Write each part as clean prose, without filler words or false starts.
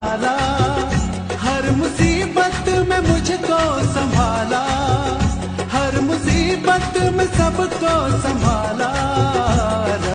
हर मुसीबत में मुझको संभाला, हर मुसीबत में सबको संभाला।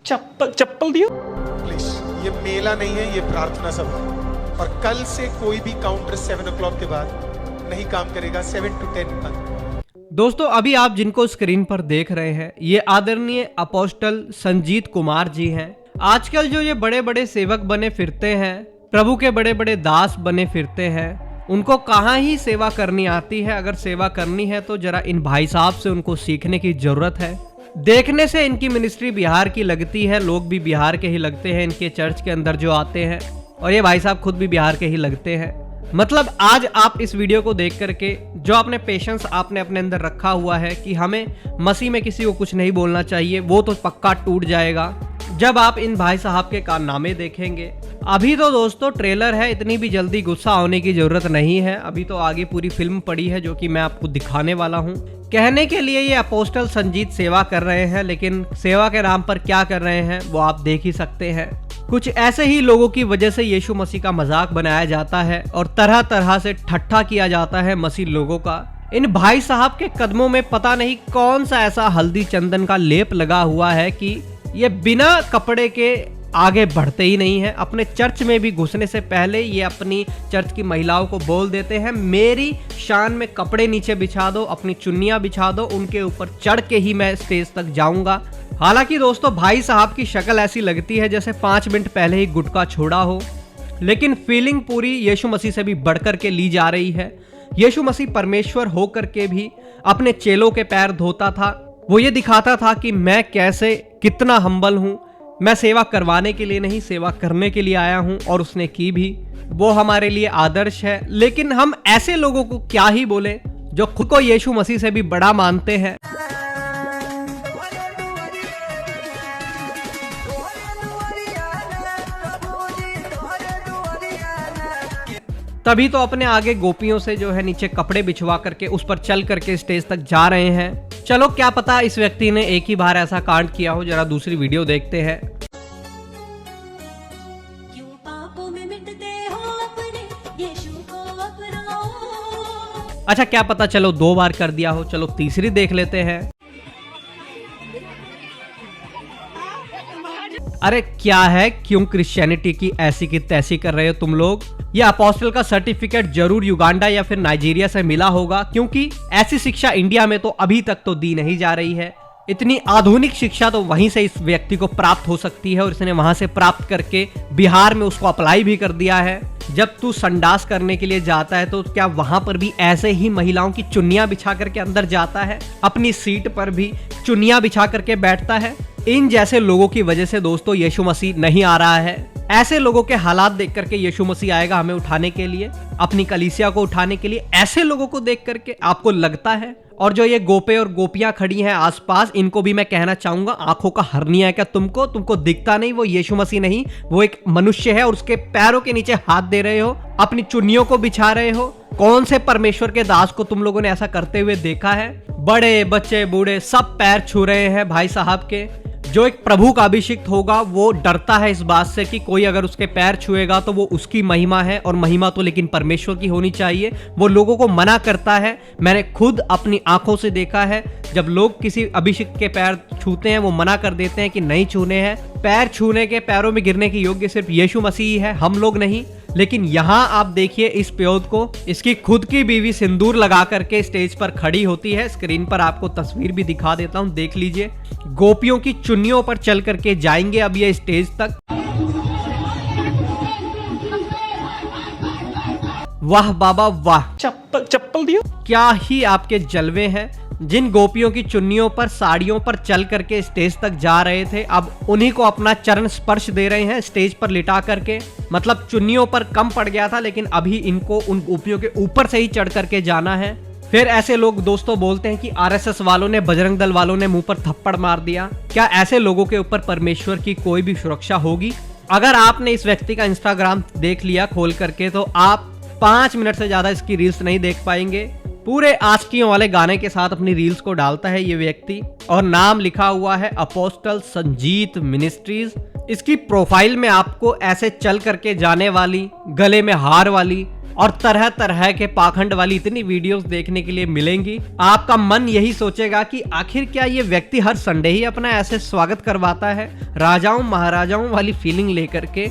चप्पल दियो प्लीज। ये मेला नहीं है, ये प्रार्थना सभा है। और कल से कोई भी काउंटर 7 o'clock के बाद नहीं काम करेगा। 7 to 10 तक। दोस्तों अभी आप जिनको स्क्रीन पर देख रहे हैं ये आदरणीय अपोस्टल संजीत कुमार जी हैं। आजकल जो ये बड़े बड़े सेवक बने फिरते हैं, प्रभु के बड़े बड़े दास बने फिरते हैं, उनको कहाँ ही सेवा करनी आती है। अगर सेवा करनी है तो जरा इन भाई साहब से उनको सीखने की जरूरत है। देखने से इनकी मिनिस्ट्री बिहार की लगती है, लोग भी बिहार के ही लगते हैं इनके चर्च के अंदर जो आते हैं, और ये भाई साहब खुद भी बिहार के ही लगते हैं। मतलब आज आप इस वीडियो को देख करके जो आपने पेशेंस आपने अपने अंदर रखा हुआ है कि हमें मसीह में किसी को कुछ नहीं बोलना चाहिए, वो तो पक्का टूट जाएगा जब आप इन भाई साहब के कारनामे देखेंगे। अभी तो दोस्तों ट्रेलर है, इतनी भी जल्दी गुस्सा होने की जरूरत नहीं है। अभी तो आगे पूरी फिल्म पड़ी है जो कि मैं आपको दिखाने वाला हूँ। कहने के लिए ये अपोस्टल संजीत सेवा कर रहे हैं, लेकिन सेवा के नाम पर क्या कर रहे हैं वो आप देख ही सकते हैं। कुछ ऐसे ही लोगों की वजह से यीशु मसीह का मजाक बनाया जाता है और तरह तरह से ठट्ठा किया जाता है मसीह लोगों का। इन भाई साहब के कदमों में पता नहीं कौन सा ऐसा हल्दी चंदन का लेप लगा हुआ है कि ये बिना कपड़े के आगे बढ़ते ही नहीं है। अपने चर्च में भी घुसने से पहले ये अपनी चर्च की महिलाओं को बोल देते हैं, मेरी शान में कपड़े नीचे बिछा दो, अपनी चुन्नियां बिछा दो, उनके ऊपर चढ़ के ही मैं स्टेज तक जाऊंगा। हालांकि दोस्तों भाई साहब की शक्ल ऐसी लगती है जैसे 5 मिनट पहले ही गुटखा छोड़ा हो, लेकिन फीलिंग पूरी यीशु मसीह से भी बढ़कर के ली जा रही है। यीशु मसीह परमेश्वर होकर के भी अपने चेलों के पैर धोता था। वो ये दिखाता था कि मैं कैसे कितना हम्बल हूँ, मैं सेवा करवाने के लिए नहीं सेवा करने के लिए आया हूँ, और उसने की भी। वो हमारे लिए आदर्श है। लेकिन हम ऐसे लोगों को क्या ही बोले जो खुद को यीशु मसीह से भी बड़ा मानते हैं। तभी तो अपने आगे गोपियों से जो है नीचे कपड़े बिछवा करके उस पर चल करके स्टेज तक जा रहे हैं। चलो क्या पता इस व्यक्ति ने एक ही बार ऐसा कांड किया हो। जरा दूसरी वीडियो देखते हैं। क्यों पापों में मिटते हो अपने यीशु को अपनाओ। अच्छा क्या पता चलो 2 बार कर दिया हो, चलो तीसरी देख लेते हैं। अरे क्या है, क्यों क्रिश्चियनिटी की ऐसी की तैसी कर रहे हो तुम लोग। यह अपोस्टल का सर्टिफिकेट जरूर युगांडा या फिर नाइजीरिया से मिला होगा, क्योंकि ऐसी शिक्षा इंडिया में तो अभी तक तो दी नहीं जा रही है। इतनी आधुनिक शिक्षा तो वहीं से इस व्यक्ति को प्राप्त हो सकती है, और इसने वहां से प्राप्त करके बिहार में उसको अप्लाई भी कर दिया है। जब तू संडास करने के लिए जाता है तो क्या वहां पर भी ऐसे ही महिलाओं की चुन्नियां बिछा करके अंदर जाता है, अपनी सीट पर भी चुन्नियां बिछा करके बैठता है। इन जैसे लोगों की वजह से दोस्तों यीशु मसीह नहीं आ रहा है। ऐसे लोगों के हालात देख करके यीशु मसीह आएगा हमें उठाने के लिए, अपनी कलीसिया को उठाने के लिए। ऐसे लोगों को देख करके आपको लगता है। और जो ये गोपे और गोपियां खड़ी हैं आसपास, इनको भी मैं कहना चाहूंगा, आंखों का हर्निया है क्या तुमको दिखता नहीं वो यीशु मसीह नहीं, वो एक मनुष्य है, और उसके पैरों के नीचे हाथ दे रहे हो, अपनी चुन्नियों को बिछा रहे हो। कौन से परमेश्वर के दास को तुम लोगों ने ऐसा करते हुए देखा है। बड़े बच्चे बूढ़े सब पैर छू रहे हैं भाई साहब के। जो एक प्रभु का अभिषिक्त होगा वो डरता है इस बात से कि कोई अगर उसके पैर छुएगा तो वो उसकी महिमा है, और महिमा तो लेकिन परमेश्वर की होनी चाहिए। वो लोगों को मना करता है। मैंने खुद अपनी आंखों से देखा है, जब लोग किसी अभिषिक्त के पैर छूते हैं वो मना कर देते हैं कि नहीं छूने हैं। पैर छूने के, पैरों में गिरने के योग्य सिर्फ यीशु मसीह है, हम लोग नहीं। लेकिन यहाँ आप देखिए इस प्योद को, इसकी खुद की बीवी सिंदूर लगा करके स्टेज पर खड़ी होती है। स्क्रीन पर आपको तस्वीर भी दिखा देता हूँ, देख लीजिए। गोपियों की चुन्नियों पर चल करके जाएंगे अब ये स्टेज तक। वाह बाबा वाह, चप्पल दियो। क्या ही आपके जलवे हैं। जिन गोपियों की चुन्नियों पर, साड़ियों पर चल करके स्टेज तक जा रहे थे, अब उन्हीं को अपना चरण स्पर्श दे रहे हैं स्टेज पर लिटा करके। मतलब चुन्नियों पर कम पड़ गया था, लेकिन अभी इनको उन गोपियों के ऊपर से ही चढ़ करके जाना है। फिर ऐसे लोग दोस्तों बोलते हैं कि आरएसएस वालों ने, बजरंग दल वालों ने मुंह पर थप्पड़ मार दिया। क्या ऐसे लोगों के ऊपर परमेश्वर की कोई भी सुरक्षा होगी? अगर आपने इस व्यक्ति का इंस्टाग्राम देख लिया खोल करके तो आप 5 मिनट से ज्यादा इसकी रील्स नहीं देख पाएंगे। पूरे आस्कियों वाले गाने के साथ अपनी रील्स को डालता है ये व्यक्ति, और नाम लिखा हुआ है अपोस्टल संजीत मिनिस्ट्रीज। इसकी प्रोफाइल में आपको ऐसे चल करके जाने वाली, गले में हार वाली और तरह तरह के पाखंड वाली इतनी वीडियोस देखने के लिए मिलेंगी। आपका मन यही सोचेगा कि आखिर क्या ये व्यक्ति हर संडे ही अपना ऐसे स्वागत करवाता है, राजाओं महाराजाओं वाली फीलिंग लेकर के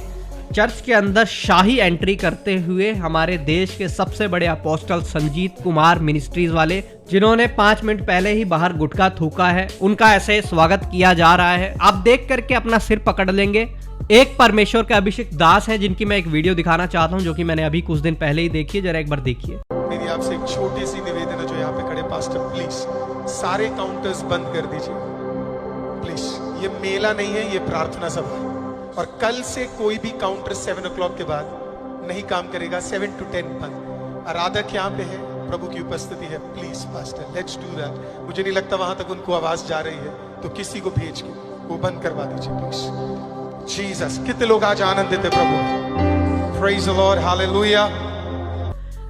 चर्च के अंदर शाही एंट्री करते हुए हमारे देश के सबसे बड़े अपोस्टल संजीत कुमार मिनिस्ट्रीज वाले, जिन्होंने 5 मिनट पहले ही बाहर गुटखा थूका है, उनका ऐसे स्वागत किया जा रहा है। आप देख करके अपना सिर पकड़ लेंगे। एक परमेश्वर के अभिषेक दास है जिनकी मैं एक वीडियो दिखाना चाहता हूं, जो कि मैंने अभी कुछ दिन पहले ही देखी है, जरा एक बार देखिए। मेरी आपसे एक छोटी सी निवेदन है, जो यहाँ पे खड़े पास्टर, प्लीज सारे काउंटर्स बंद कर दीजिए प्लीज। ये मेला नहीं है, ये प्रार्थना सभा है। और कल से कोई भी काउंटर 7 o'clock के बाद नहीं काम करेगा। 7 to 10 बंद। आराधक यहाँ पे है, प्रभु की उपस्थिति है। Please pastor, let's do that. मुझे नहीं लगता वहां तक उनको आवाज जा रही है, तो किसी को भेज के वो बंद करवा दीजिए प्लीज। जीसस, कितने लोग आज आनंदित है प्रभु। Praise the lord, hallelujah.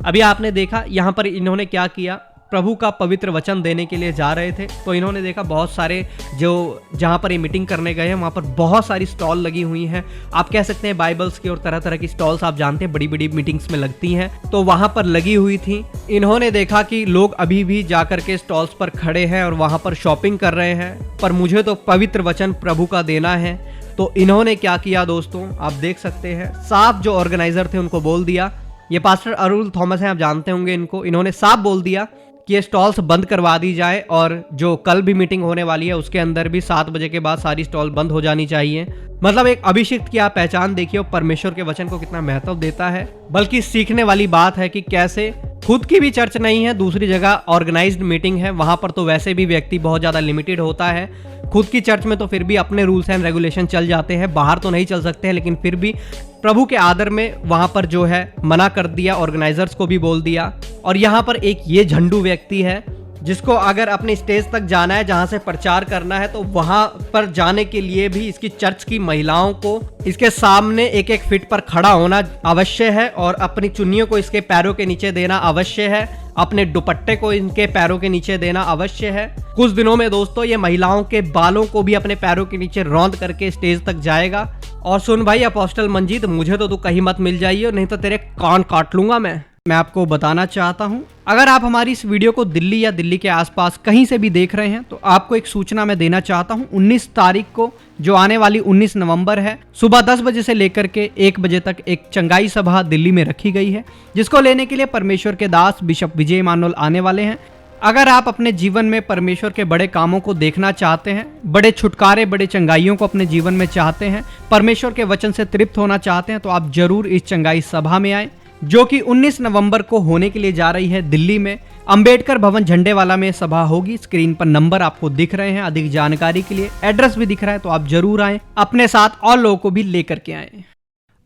अभी आपने देखा यहाँ पर इन्होंने क्या किया, प्रभु का पवित्र वचन देने के लिए जा रहे थे, तो इन्होंने देखा बहुत सारे जो जहाँ पर ये मीटिंग करने गए हैं वहाँ पर बहुत सारी स्टॉल लगी हुई हैं। आप कह सकते हैं बाइबल्स की और तरह तरह की स्टॉल्स, आप जानते हैं बड़ी बड़ी मीटिंग्स में लगती हैं, तो वहाँ पर लगी हुई थी। इन्होंने देखा कि लोग अभी भी जाकर के स्टॉल्स पर खड़े हैं और वहाँ पर शॉपिंग कर रहे हैं, पर मुझे तो पवित्र वचन प्रभु का देना है। तो इन्होंने क्या किया दोस्तों, आप देख सकते हैं, साफ जो ऑर्गेनाइजर थे उनको बोल दिया, ये पास्टर अरुल थॉमस हैं, आप जानते होंगे इनको, इन्होंने साफ बोल दिया कि ये स्टॉल्स बंद करवा दी जाए और जो कल भी मीटिंग होने वाली है उसके अंदर भी 7 बजे के बाद सारी स्टॉल बंद हो जानी चाहिए। मतलब एक अभिषिक्त की आप पहचान देखिए, परमेश्वर के वचन को कितना महत्व देता है। बल्कि सीखने वाली बात है कि कैसे खुद की भी चर्च नहीं है, दूसरी जगह ऑर्गेनाइज्ड मीटिंग है, वहां पर तो वैसे भी व्यक्ति बहुत ज्यादा लिमिटेड होता है। खुद की चर्च में तो फिर भी अपने रूल्स एंड रेगुलेशन चल जाते हैं, बाहर तो नहीं चल सकते हैं, लेकिन फिर भी प्रभु के आदर में वहां पर जो है मना कर दिया, ऑर्गेनाइजर्स को भी बोल दिया। और यहाँ पर एक ये झंडू व्यक्ति है जिसको अगर अपने स्टेज तक जाना है, जहां से प्रचार करना है, तो वहां पर जाने के लिए भी इसकी चर्च की महिलाओं को इसके सामने 1-1 फीट पर खड़ा होना अवश्य है और अपनी चुन्नियों को इसके पैरों के नीचे देना अवश्य है, अपने दुपट्टे को इनके पैरों के नीचे देना अवश्य है। कुछ दिनों में दोस्तों ये महिलाओं के बालों को भी अपने पैरों के नीचे रौंद करके स्टेज तक जाएगा। और सुन भाई अपोस्टल मंजीत, मुझे तो तू कहीं मत मिल जाइए, नहीं तो तेरे कान काट लूंगा मैं आपको बताना चाहता हूं, अगर आप हमारी इस वीडियो को दिल्ली या दिल्ली के आसपास कहीं से भी देख रहे हैं तो आपको एक सूचना मैं देना चाहता हूं। 19 तारीख को जो आने वाली 19 नवंबर है, सुबह 10 बजे से लेकर के 1 बजे तक एक चंगाई सभा दिल्ली में रखी गई है, जिसको लेने के लिए परमेश्वर के दास बिशप विजय इमानुएल आने वाले हैं। अगर आप अपने जीवन में परमेश्वर के बड़े कामों को देखना चाहते हैं, बड़े छुटकारे, बड़े चंगाइयों को अपने जीवन में चाहते हैं, परमेश्वर के वचन से तृप्त होना चाहते हैं, तो आप जरूर इस चंगाई सभा में आए, जो कि 19 नवंबर को होने के लिए जा रही है दिल्ली में, अंबेडकर भवन झंडेवाला में सभा होगी। स्क्रीन पर नंबर आपको दिख रहे हैं, अधिक जानकारी के लिए एड्रेस भी दिख रहा है, तो आप जरूर आए, अपने साथ और लोगों को भी लेकर के आए।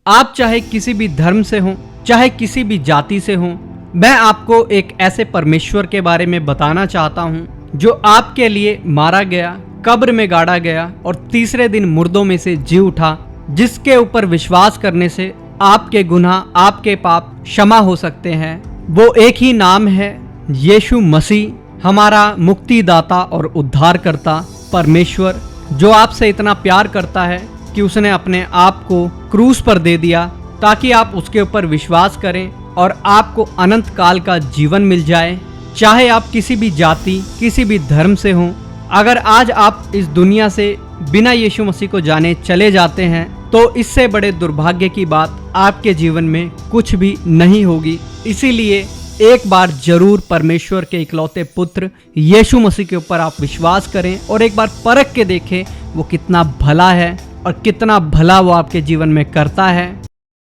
आप चाहे किसी भी धर्म से हो, चाहे किसी भी जाति से हो, मैं आपको एक ऐसे परमेश्वर के बारे में बताना चाहता हूं जो आपके लिए मारा गया, कब्र में गाड़ा गया और तीसरे दिन मुर्दों में से जी उठा, जिसके ऊपर विश्वास करने से आपके गुनाह, आपके पाप क्षमा हो सकते हैं। वो एक ही नाम है, यीशु मसीह, हमारा मुक्तिदाता और उद्धारकर्ता परमेश्वर, जो आपसे इतना प्यार करता है कि उसने अपने आप को क्रूस पर दे दिया ताकि आप उसके ऊपर विश्वास करें और आपको अनंत काल का जीवन मिल जाए। चाहे आप किसी भी जाति, किसी भी धर्म से हों, अगर आज आप इस दुनिया से बिना यीशु मसीह को जाने चले जाते हैं, तो इससे बड़े दुर्भाग्य की बात आपके जीवन में कुछ भी नहीं होगी। इसीलिए एक बार जरूर परमेश्वर के इकलौते पुत्र यीशु मसीह के ऊपर आप विश्वास करें और एक बार परख के देखें वो कितना भला है और कितना भला वो आपके जीवन में करता है।